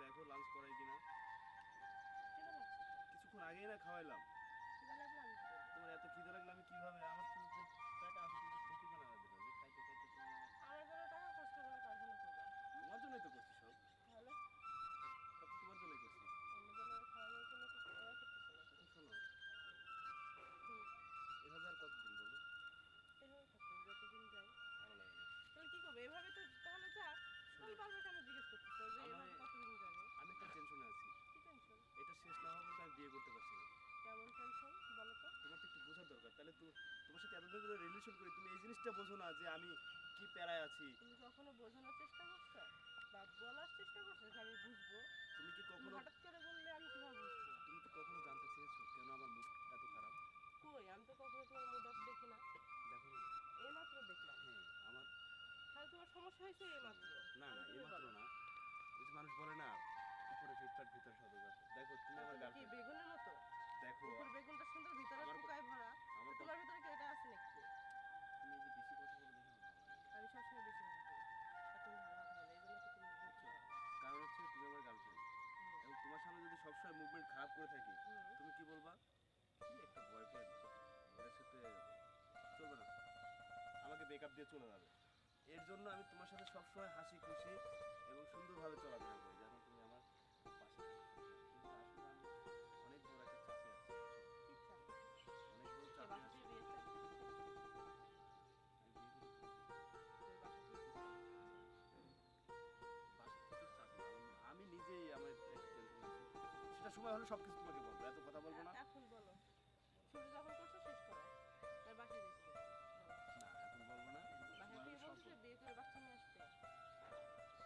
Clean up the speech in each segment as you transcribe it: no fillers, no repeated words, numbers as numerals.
দেখো লাঞ্চ করাই কিনা। কিছুক্ষণ আগেই না খাওয়াইলাম। তোমার এত খিদে লাগলে আমি কিভাবে, আমার তো যে টাকা আছে তুমি ক্ষতি বানা দেবে যে খাইতে খাইতে তুমি তোমার জন্যই তো করছি সব, সব তো তোমার জন্যই করছি। এখন শোনো, এভাবে আর কতদিন বলো? ভালো লাগে না। আমি একটা টেনশনে আছি, এটা শেষ না হওয়া পর্যন্ত আমি বিয়ে করতে পারছি না। তোমার তো একটু বোঝার দরকার, তাহলে তো তোমার সাথে এতদিন ধরে রিলেশন করি, তুমি এই জিনিসটা বোঝো না যে আমি কি প্যারায় আছি। তুমি কখনো বোঝানোর চেষ্টা করছো বা বলার চেষ্টা করছো যে আমি বুঝবো? তুমি কি তুমি কখনো হঠাৎ করে বললে আমি কিভাবে বুঝবো? তুমি কি কখনো জানতে চেয়েছো কেন আমার মুড এত খারাপ? কই, আমি তো কখনো তোমার মুড অফ দেখি না। দেখো না। এইমাত্র দেখলাম। হ্যাঁ আমার তাহলে তোমার সমস্যা হয়েছে এইমাত্র? না তাহলে না তুমি এইমাত্র বলো। না, ওই যে মানুষ বলে না উপরে ফিটফাট ভিতরে সদগত। দেখো তুমি আমার তুমি কি গার্লফ্রেন্ড। বেগুনের মতো? দেখো উপর বেগুনটা সুন্দর, ভিতরে আমার পোকায় ভরা। আমার তোমার ভিতরে কি এটা আছে নাকি? তুমি যে বেশি কথা বলে দেখে আমার ভালো লাগে না। আমি সবসময় বেশি কথা বলি আর তুমি ভালো কথা বলো, এই জন্য তো তুমি বুঝছো। কারণ হচ্ছে তুমি আমার গার্লফ্রেন্ড, এবং তোমার সামনে যদি সবসময় মুভমেন্ট খারাপ করে থাকি তুমি কি বলবা? কি একটা বয়ফ্রেন্ড, ওদের সাথে চলবে না, আমাকে ব্রেকআপ দিয়ে চলে যাবে। এর জন্য আমি তোমার সাথে সবসময় হাসি খুশি এবং সুন্দরভাবে চলাফেরা করি যেন তুমি আমার পাশে থাকো। কিন্তু আসলে আমি অনেক বড় একটা চাপে আছি, ঠিক চাপ। অনেক বড় কে চাপে বাসা আছি। থেকে বিয়ে চাপ? আমি বিয়ে করি তো। তুমি বাসা থেকে কি চাপ? বাসা থেকে চাপ না, আমি নিজেই আমার একটা টেনশন আছে, সেটা সময় হলে সবকিছু তোমাকে বলবো, এত কথা বলবো না। এখন বলো, শুরু যখন করছো শেষ করো। তাই বাসায় যেতে বলো। না এখন বলবো না, বাসায় সময় থেকে হলে সব বলছো বলবো। বিয়ে করে বাচ্চা নিয়ে আসতে।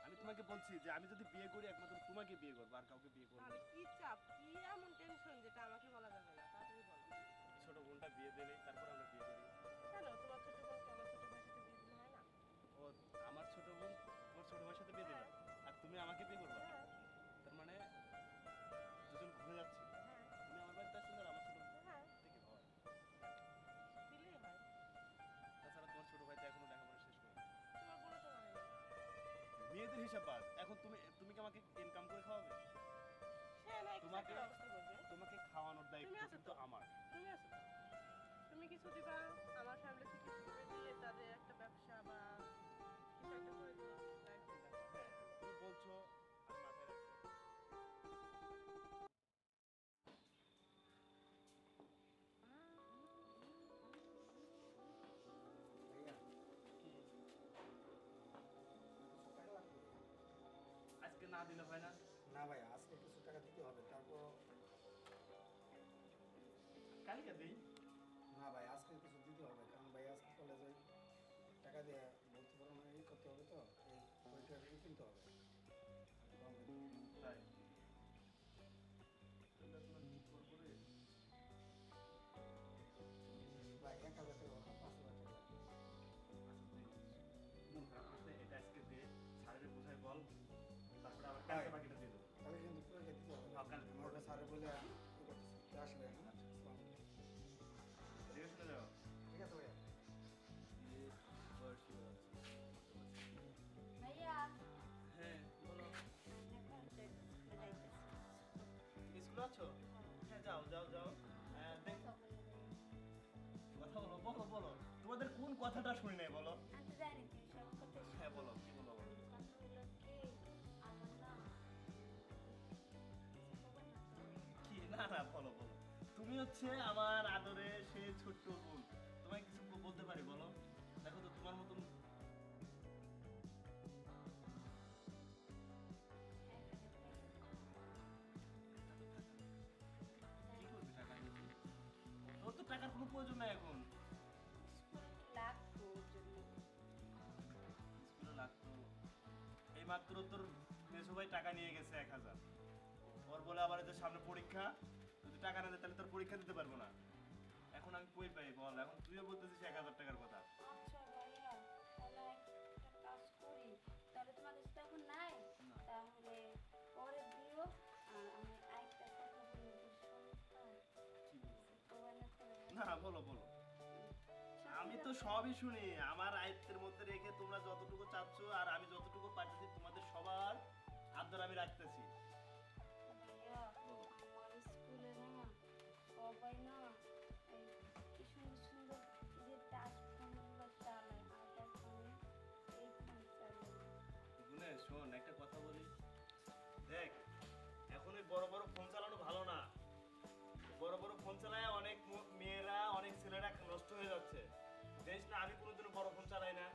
আমি তোমাকে বলছি যে আমি যদি বিয়ে করি একমাত্র তোমাকে বিয়ে করবো, আর কাউকে বিয়ে করবো তাহলে না। কি চাপ, কি এমন টেনশন যেটা আমাকে বলা যাবে না? তাড়াতাড়ি বলো। ছোট বোনটা বিয়ে দিলে তারপর আমরা বিয়ে করি। কেন, তোমার ছোট বোনকে আমার ছোট ভাইয়ের সাথে বিয়ে দিলে হয় না? ও আমার ছোট বোন তোমার ছোট ভাইয়ের সাথে বিয়ে হ্যাঁ। দিবা, আর তুমি আমাকে বিয়ে করবা? হ্যাঁ। তার মানে দুজন ঘুরে যাচ্ছি, হ্যাঁ। তুমি আমার বাড়িতে আসলে আর আমার ছোট হ্যাঁ। থেকে হয়। দিলেই হয়। তাছাড়া তোমার ছোট ভাই তো এখনো লেখাপড়া শেষ করে। তোমার বলে তো হয়নি। মেয়েদের হিসাব বাদ, এখন তুমি তুমি কি আমাকে ইনকাম করে খাওয়াবে? সে না একটু তোমাকে চাকরির ব্যবস্থা করবে। তোমাকে খাওয়ানোর তুমি দায়িত্ব আছো কিন্তু তো। আমার। তুমি আছো তো। তুমি কিছু দিবা, আমার ফ্যামিলি থেকে কিছু দিবে, দিয়ে তাদের একটা ব্যবসা বা কিছু একটা করে দিবা। দায়িত্ব ব্যাপার। হ্যাঁ তুমি বলছো, আমি মাথায় রাখছি। ভাইয়া কি কিছু টাকা লাগবে? আজকে না দিলে হয় না? না ভাই, আজকে কিছু টাকা দিতে হবে, তারপর কালকে দিই। না ভাই, আজকে কিছু দিতে হবে, কারণ ভাই আজকে কলেজে টাকা দিয়ে ভর্তি ফর্ম ই করতে হবে, তো এই পরীক্ষার ই কিনতে হবে। ফর্ম কিনতে হবে। তাই তাহলে তোমার কি করবো রে? ভাই 1,000 টাকা হবে না, 5,000 টাকা লাগবে। আচ্ছা তুই মন খারাপ করিস না, এটা আজকে দে, স্যারের বোঝায় বল, তারপরে আবার ভাই, কালকে বাকিটা দিয়ে দেবো। তাহলে কিন্তু পরীক্ষা দিতে হবে। হ্যাঁ, কালকে আমার পরীক্ষা। স্যারে বলে ই করতেছে, তো আসবে, হ্যাঁ আসসালামু আলাইকুম। দেখে শুনে যাও। ঠিক আছে ভাইয়া। ভাইয়া হ্যাঁ বলো। স্কুলে আছো? হ্যাঁ যাও যাও যাও। দেখ কথা বলো, বলো বলো, তোমাদের কোন কথাটা শুনি নাই বলো। আমি জানি তুমি সব কথা হ্যাঁ বলো, কি বলো বলো। কথা হলো কি, আমার না খবর না তো। কি না না বলো বলো, তুমি হচ্ছে আমার আদরে সে ছোট্ট বোন, তোমায় কিছু বলতে পারি বলো। দেখো তো তোমার মতন 1,000 কি করবি টাকা নিয়ে? তোর তো টাকার কোনো প্রয়োজন নাই এখন। লাগতো ওর জন্য। স্কুলে লাগতো, এই মাত্র তোর মেসো ভাই টাকা নিয়ে গেছে 1,000, ওর বলে আবার এদের সামনে পরীক্ষা, যদি টাকা না দেয় তাহলে তোর পরীক্ষা দিতে পারবো না। এখন আমি কই পাই বল, এখন তুইও বলতেছিস 1,000 টাকার কথা। আচ্ছা ভাইয়া, তাহলে একটা কাজ করি, তাহলে তোমার কাছে তো এখন নাই, না। তাহলে পরে দিও। আর আমি আরেকটা কথা বলবো, শুনতা কি বলবো? না না বলো বলো, আমি তো সবই শুনি, আমার আয়ত্তের মধ্যে রেখে তোমরা যতটুকু চাচ্ছ আর আমি যতটুকু পাচ্ছি তোমাদের সবার আবদার আমি রাখতেছি। সবাই না এই কি সুন্দর সুন্দর যে টাচ ফোনগুলো চালায় আর দেখো আমি এই ফোন চালাই। গুনে শোন একটা কথা বলি, দেখ এখন ওই বড় বড় ফোন চালানো ভালো না। বড় বড় ফোন চালায় অনেক মেয়েরা অনেক ছেলেরা নষ্ট হয়ে যাচ্ছে। দেখ না, আমি কোনোদিনও বড় ফোন চালাই না।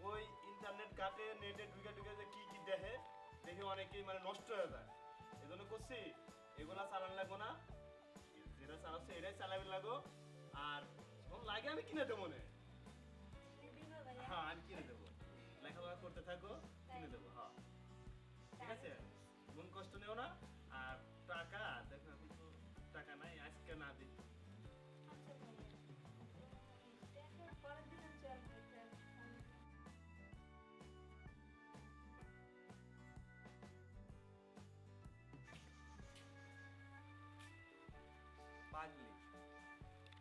ওই ইন্টারনেট ঘাটে নেটে ঢুকে ঢুকে যে কি কি দেখে দেখে অনেকেই মানে নষ্ট হয়ে যায়। এই জন্য করছি এগুলা চালান লাগবো না, যেটা চালাচ্ছে এটাই চালাবে লাগো। আর যখন লাগে আমি কিনে দেবো না। দিবা ভাইয়া? হ্যাঁ আমি কিনে দেবো, লেখাপড়া করতে থাকো, কিনে দেবো। হ্যাঁ ঠিক আছে, মন কষ্ট নেও না। আর টাকা দেখো এখন তো টাকা নাই, আজকে না দিই। আচ্ছা ভাইয়া, দেখো পরের দিন চলবে তো। পাগলি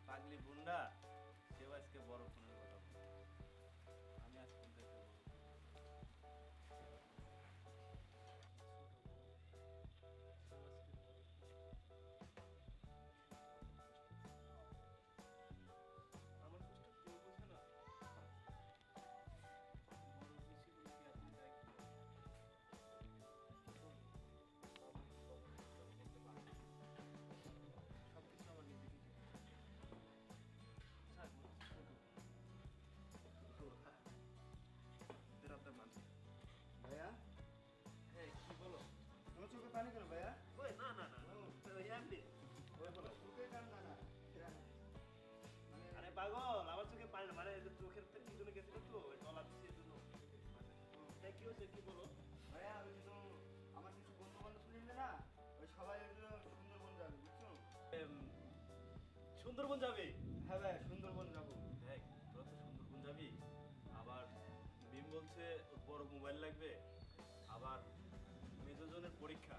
পাগলি বুন্ডা, সেও আজকে বড় ফোনের কথা বলে। আমি আজ ফোন দেখতে বড় ফোন। আমার কষ্ট কেউ বোঝে না। বড় বেশি বলে কি আপনি তাই করেন? করতে পারেন। সবকিছু আমার নিজেকে করতে হয়। থাক, ছোট। এদের আপনার মানুষ। ভাইয়া হ্যাঁ কি বলো? তোমার চোখে পানি কেন ভাইয়া? ওই না না না, ওই এমনি। ওই বলো। চোখে কান্না না মানে আরে পাগল, আমার চোখে পানি না, মানে এই যে চোখের কি জন্য গেছিল তো, ওই ডলা দিচ্ছে এই জন্য। তাই কি হয়েছে কি বলো? ভাইয়া ওই কিন্তু আমার কিছু বন্ধু বান্ধব নিলে না ওই সবাই এগুলো সুন্দরবন যাবে বুঝছো? এম, সুন্দরবন যাবে? হ্যাঁ ভাই সুন্দরবন যাবো। দেখ তোরা তো সুন্দরবন যাবি, আবার বিম বলছে ওর বড় মোবাইল লাগবে, আবার মেজোজনের পরীক্ষা।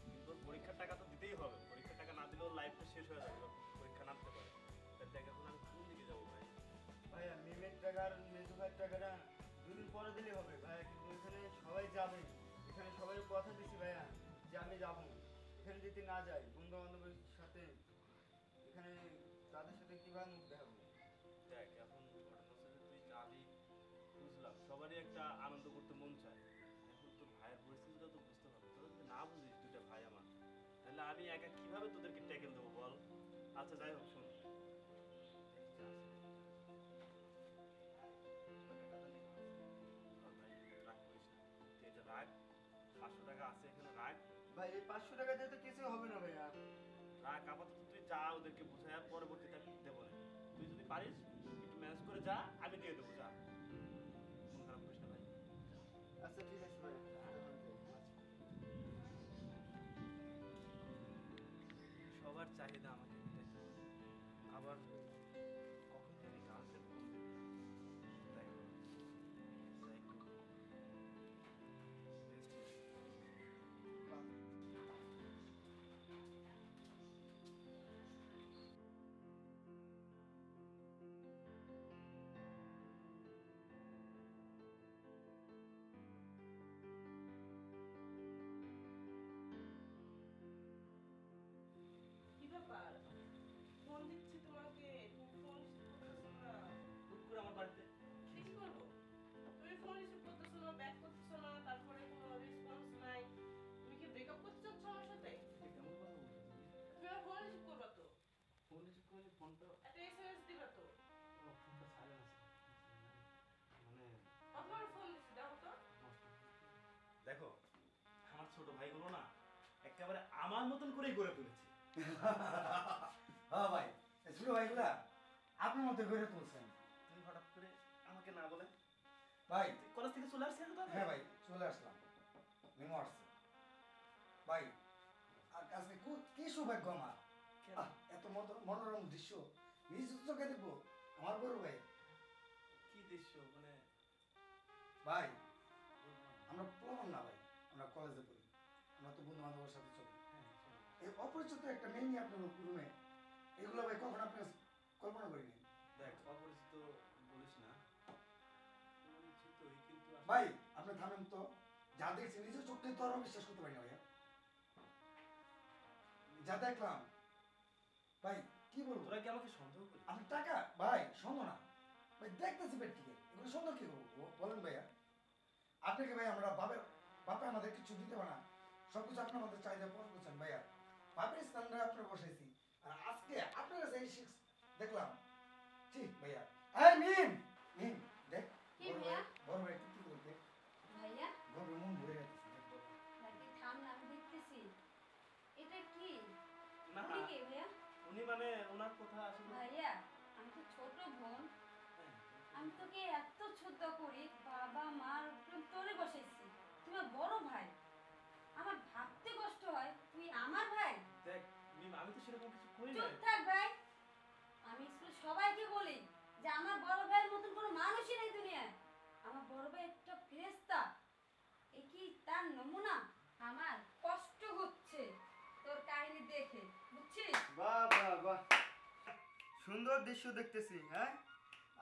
কিন্তু ওর পরীক্ষার টাকা তো দিতেই হবে, পরীক্ষার টাকা না দিলেও লাইফটা শেষ হয়ে যাবে, ওর পরীক্ষা নামতে পারে। তার টাকা এখন আমি কোন দিকে যাবো ভাই? ভাইয়া মিমের টাকা আর মেজু ভাইয়ের টাকাটা দুদিন পরে দিলে হবে ভাইয়া, কিন্তু এখানে সবাই যাবে, এখানে সবাই কথা দিছি ভাইয়া যে আমি যাবো। এখানে যদি না যাই বন্ধু বান্ধবের সাথে এখানে তাদের সাথে কিভাবে মুখ দেখাবো? দেখ এখন ঘটনা হচ্ছে যে তুই যাবি, বুঝলাম সবারই একটা আনন্দ করতে মন চায়। এখন তোর ভাইয়ের পরিস্থিতিটা তো বুঝতে হবে, তোরা যদি না বুঝিস দুইটা ভাই আমার, তাহলে আমি একা কিভাবে তোদেরকে ট্যাকেল দেবো বল? আচ্ছা যাই হোক শোন, রাগ করিস না, তুই এটা রাখ, 500 টাকা আছে এখানে রাখ। ভাই এই 500 টাকা দিয়ে তো কিছু হবে না ভাইয়া। রাখ আপাতত, তুই যা ওদেরকে বুঝায়, আর পরবর্তীতে আমি দেবো না। তুই যদি পারিস একটু ম্যানেজ করে যা, আমি দিয়ে দেবো, যা। মন খারাপ করিস না ভাই। আচ্ছা ঠিক আছে ভাই। সবার চাহিদা আমাকে মিটাইতে হবে। আবার কখন জানি গার্লফ্রেন্ড ফোন দেবে, তাই তাই একটু rest নিই। কি ব্যাপার? ফোন দিচ্ছি তোমাকে, তুমি ফোন রিসিভ করতেছো না। হুট করে আমার বাড়িতে কি করবো? তুমি ফোন রিসিভ করতেছো না, ব্যাক করতেছো না, তারপরে কোনো রেসপন্স নাই। তুমি কি ব্রেকআপ করতে চাচ্ছ আমার সাথে? কেমন কথা বলছো? তুমি আমার ফোন রিসিভ করবা তো? ফোন রিসিভ করলে ফোনটা একটা এসএমএস দিবা তো? ফোনটা সাইলেন্ট আছে, মানে কতবার ফোন দিচ্ছি দেখো তো? দেখো আমার ছোট ভাইগুলো না একেবারে আমার মতন করেই গড়ে তুলেছে। হ্যাঁ ভাই এই ছোট ভাইগুলা আপনার মতো গড়ে তুলছেন। তুমি হঠাৎ করে আমাকে না বলে ভাই কলেজ থেকে চলে আসছে তো? হ্যাঁ ভাই চলে আসলাম, মেমো আসছে ভাই। আর আজকে কি সৌভাগ্য আমার, আহ, এত মনোরম দৃশ্য নিজ চোখে দেখবো আমার বড় ভাই। কি দৃশ্য মানে? ভাই আমরা পড়লাম না ভাই, আমরা কলেজে পড়ি, আমরা তো বন্ধু বান্ধবের সাথে চলি। এই অপরিচিত একটা মেয়ে নিয়ে আপনার রুমে, এগুলো ভাই কখন আপনি কল্পনা করিনি। দেখ অপরিচিত বলিস না, পরিচিতই কিন্তু আসলে- ভাই আপনি থামেন তো, যা দেখছি নিজের চোখে তো আরো বিশ্বাস করতে পারি না ভাইয়া। যা দেখলাম ভাই কি বলবো? তোরা কি আমাকে সন্দেহ করিস? আপনার টাকা ভাই সন্দেহ না ভাই, দেখতেছি প্র্যাকটিক্যাল, এগুলো সন্দেহ কি করবো বলেন ভাইয়া? আপনাকে ভাই আমরা বাপে আমাদের কিছু দিতে পারে না, সবকিছু আপনি আমাদের চাহিদা পূরণ করছেন ভাইয়া। বাপের স্থানটা আপনার বসাইছি, আর আজকে আপনার কাছে এই দেখলাম ঠিক ভাইয়া। এই মিম মিম দেখ, কি বড় ভাইয়া? বড় ভাই কি করতে ভাইয়া বড় ভাই মন ভরে গেছে দেখ বড় ভাই। নাকি থাম না, আমি দেখতেছি। এটা কি? না উনি কে ভাইয়া? উনি মানে ওনার কথা আসলে ভাইয়া আমি তো ছোট বোন, আমি তোকে এত ছোট করি, বাবা মার উপরে তোরে বসাইছি, তুমি আমার বড় ভাই, আমার ভাবতে কষ্ট হয় তুই আমার ভাই। দেখ মিম, আমি তো সেরকম কিছু করি না। চুপ থাক ভাই। আমি স্কুলে সবাইকে বলি যে আমার বড় ভাইয়ের মতন কোনো মানুষই নেই দুনিয়ায়, আমার বড় ভাই একটা ফেরেশতা। এ কি তার নমুনা? আমার কষ্ট হচ্ছে তোর কাহিনী দেখে, বুঝছিস? বাহ বাহ বাহ, সুন্দর দৃশ্য দেখতেছি। হ্যাঁ,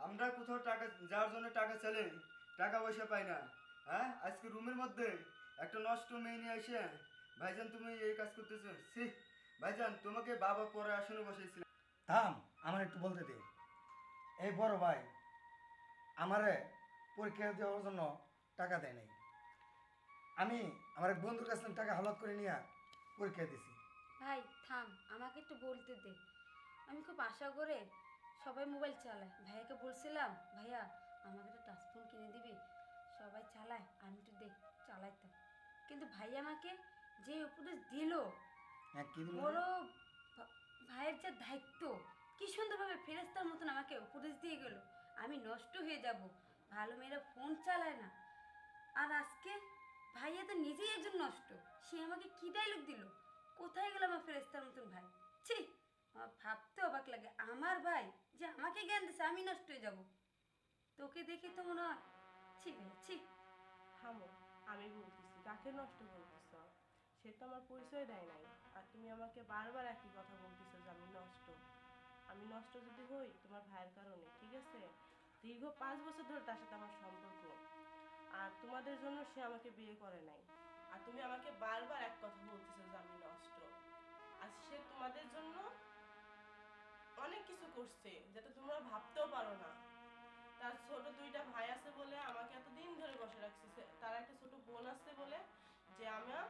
আমরা কোথাও টাকা, যার জন্য টাকা চাইলে টাকা পয়সা পাই না। হ্যাঁ, আজকে রুমের মধ্যে একটা নষ্ট মেয়ে নিয়ে এসে ভাইজান তুমি এই কাজ করতেছো। সি ভাইজান, তোমাকে বাবা পরে আসনে বসাইছিলাম। থাম, আমার একটু বলতে দে। এই বড় ভাই আমারে পরীক্ষা দেওয়ার জন্য টাকা দেয় নাই, আমি আমার এক বন্ধুর কাছ থেকে টাকা হালাত করে নিয়ে পরীক্ষা দিছি। ভাই থাম, আমাকে একটু বলতে দে। আমি খুব আশা করে সবাই মোবাইল চালায়, ভাইয়াকে বলছিলাম ভাইয়া আমাকে একটা টাচ ফোন কিনে দিবি, সবাই চালায় আমি একটু দেখ চালাইতাম। কিন্তু ভাই আমাকে যে উপদেশ দিল, হ্যাঁ কি দিল? বড় ভাইয়ের যে দায়িত্ব, কি সুন্দরভাবে ফেরেস্তার মতন আমাকে উপদেশ দিয়ে গেল, আমি নষ্ট হয়ে যাব, ভালো মেয়েরা ফোন চালায় না। আর আজকে ভাইয়া তো নিজেই একজন নষ্ট, সে আমাকে কি ডায়লগ দিল, কোথায় গেল আমার ফেরেস্তার মতন ভাই? ছি, আমার ভাবতে অবাক লাগে, আমার ভাই যে আমাকে জ্ঞান দিছে আমি নষ্ট হয়ে যাব। তোকে দেখে তো মনে হয় ছি ভাই ছি। থামো, আমি বলতেছি, কাকে নষ্ট বলতেছ? সে তো আমার পরিচয় দেয় নাই, আর তুমি আমাকে বারবার একই কথা বলতেছো যে আমি নষ্ট। আমি নষ্ট যদি হই তোমার ভাইয়ের কারণে, ঠিক আছে? দীর্ঘ 5 বছর ধরে তার সাথে আমার সম্পর্ক, আর তোমাদের জন্য সে আমাকে বিয়ে করে নাই। আর তুমি আমাকে বারবার এক কথা বলতেছো যে আমি নষ্ট। আর সে তোমাদের জন্য অনেক কিছু করছে যেটা তোমরা ভাবতেও পারো না। তার ছোট 2টা ভাই আছে বলে আমাকে এতদিন ধরে বসে রাখছে, তার একটা ছোট বোন আছে বলে যে আমার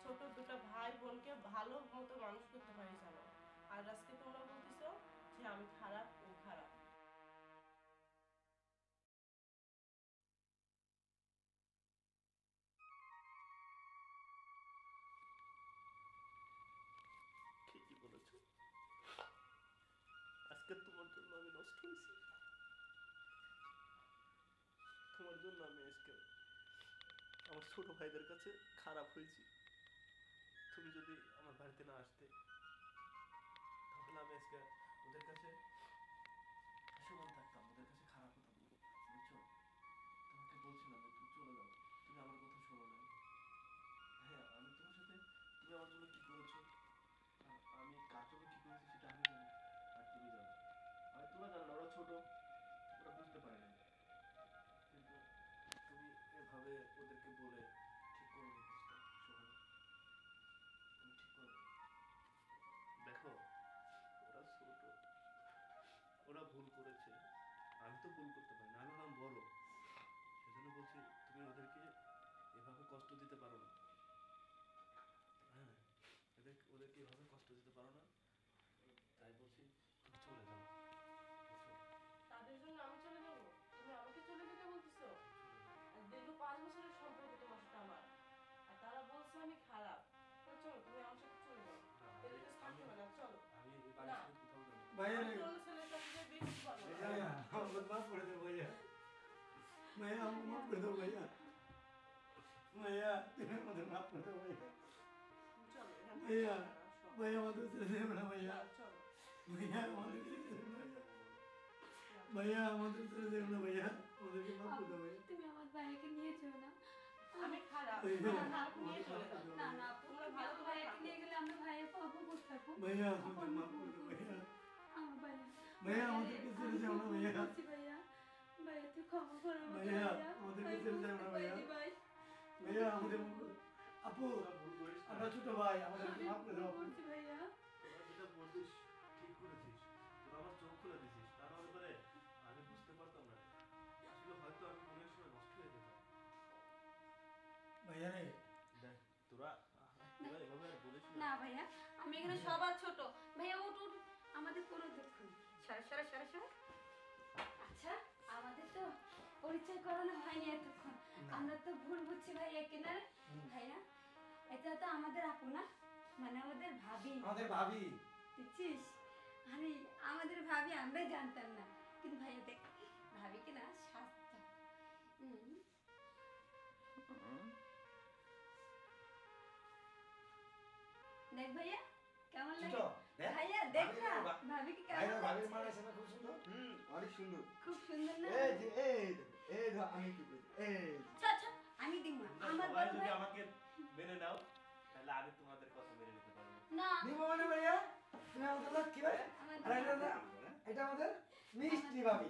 ছোট 2টা ভাই বোনকে ভালো মতো মানুষ করতে পারি জানো। আর আজকে তোমরা বলতেছো যে আমি খারাপ, ও খারাপ। ঠিকই বলেছো, আজকে তোমার জন্য আমি নষ্ট হয়েছি। তোমার জন্য আমি আজকে আমার ছোট ভাইদের কাছে খারাপ হয়েছি। তুমি যদি আমার বাড়িতে না আসতে, তাহলে আমি আজকে ওদের কাছে সমান থাকতাম, ওদের কাছে খারাপ হতাম না, বুঝছো? তোমাকে বলছিলাম যে তুমি চলে যাও, তুমি আমার কথা শোনো না। হ্যাঁ, আমি তোমার সাথে, তুমি আমার জন্য কি করেছো আর আমি কার জন্য কি করেছি সেটা আমি জানি, আর তুমি জানো। আর তোরা জানো না, ওরা ছোট, ওরা বুঝতে পারে না। কিন্তু তুমি এভাবে ওদেরকে বলে ঠিক করো নি কাজটা, সোহানা। তুমি ঠিক করো নি। দেখো, ওরা ছোট, ওরা ভুল করেছে, আমি তো ভুল করতে পারি না, আমি হলাম বড়। সেজন্য বলছি তুমি ওদেরকে এভাবে কষ্ট দিতে পারো না। হ্যাঁ, ওদেরকে এভাবে কষ্ট দিতে পারো না, তাই বলছি তুমি চলে যাও, বুঝছো? তাদের জন্য আমি চলে যাবো? তুমি আমাকে চলে যেতে বলতেছো? আর দীর্ঘ 5 বছরের সম্পর্ক তোমার সাথে আমার, আর তারা বলছে আমি খারাপ। তো চলো, তুমি আমার সাথে চলে যাও, এদের কাছে থাকতে হবে না, চলো। আমি এই বাড়ি না। ছেড়ে কোথাও যাবো না। ভাইয়া আমি তো অন্য ছেলের কাছে যেয়ে বিয়ে করতে পারবো না। ভাইয়া আমাকে মাফ করে দাও ভাইয়া, ভাইয়া আমাকে মাফ করে দাও ভাইয়া, ভাইয়া তুমি আমাদের মাফ করে দাও ভাইয়া, চলো, এখান থেকে ভাইয়া চলো, আসো। ভাইয়া আমাদের ছেড়ে দেবে না ভাইয়া, না, চলো। ভাইয়া আমাদের ছেড়ে দেবে না ভাইয়া, ভাইয়া আমাদের ছেড়ে দেবে না ভাইয়া, আমাদেরকে মাফ করে দাও ভাইয়া। তুমি আমার ভাইকে নিয়ে যেও না। আমি খারাপ, ভাইয়া, আমার খারাপ নিয়ে চলে যাও। না না আপু, তোমরা তুমি ভালো আমার করে ভাইকে থাকো। নিয়ে গেলে আমরা ভাইয়ের পাবো কোথায় আপু? ভাইয়া আপু, আমাদের আমি মাফ ভুল করে দাও করছি। ভাইয়া, আমার ভাইয়া, ভাইয়া ভাইয়া রে, আমাদেরকে ছেড়ে আমি যাও না খুব ভুল ভাইয়া, করছি ভাইয়া। ভাইয়া তুই ক্ষমা করে আমাকে ভাইয়া, ভাইয়া। আমাদেরকে আমি ছেড়ে যাও বুঝতে না ভাইয়া। পারিনি ভাই। ভাইয়া আমাদের আপু তোরা ভুল করিস না, আমরা ছোট ভাই, আমাদেরকে আমি মাফ করে ভুল দাও আপু। করছি ভাইয়া। তোরা যেটা বলছিস ঠিক করেছিস। ভাইয়া রে তোরা তোরা এভাবে আর বলিস না না ভাইয়া, আমি এখানে সবার ছোট। ভাইয়া উঠ উঠ, আমাদের কোনো দুঃখ নেই। সরে সরে সরে সরে। আচ্ছা, আমাদের তো পরিচয় করানো হয়নি এতক্ষণ। না। আমরা তো ভুল বুঝছি ভাইয়া কিনারে। ভাইয়া, এটা তো আমাদের আপু না, মানে আমাদের ভাবি। আমাদের ভাবি। বুঝছিস? আরে আমাদের ভাবি আমরাই জানতাম না, কিন্তু ভাইয়া দেখ, ভাবি কিনা সাজটা। দেখ ভাইয়া কেমন লাগে? ছোট, দেখ। ভাইয়া দেখ না, ভাবির বা- ভাবিকে ভাইয়া কেমন ভাবির লাগছে? মানাইছে না খুব সুন্দর? অনেক সুন্দর। খুব সুন্দর না? এই যে এই ধর আমি কি বলি এই চল চল, আমি দিব না। তোমরা আমার সবাই বড় যদি ভাই আমাকে মেনে নাও তাহলে আমি তোমাদের কথা মেনে নিতে পারবো না, নিবো মানে ভাইয়া? তুমি আমাদের লক্ষ্মী ভাই? আমার আর এটা আমাদের মিষ্টি ভাবি।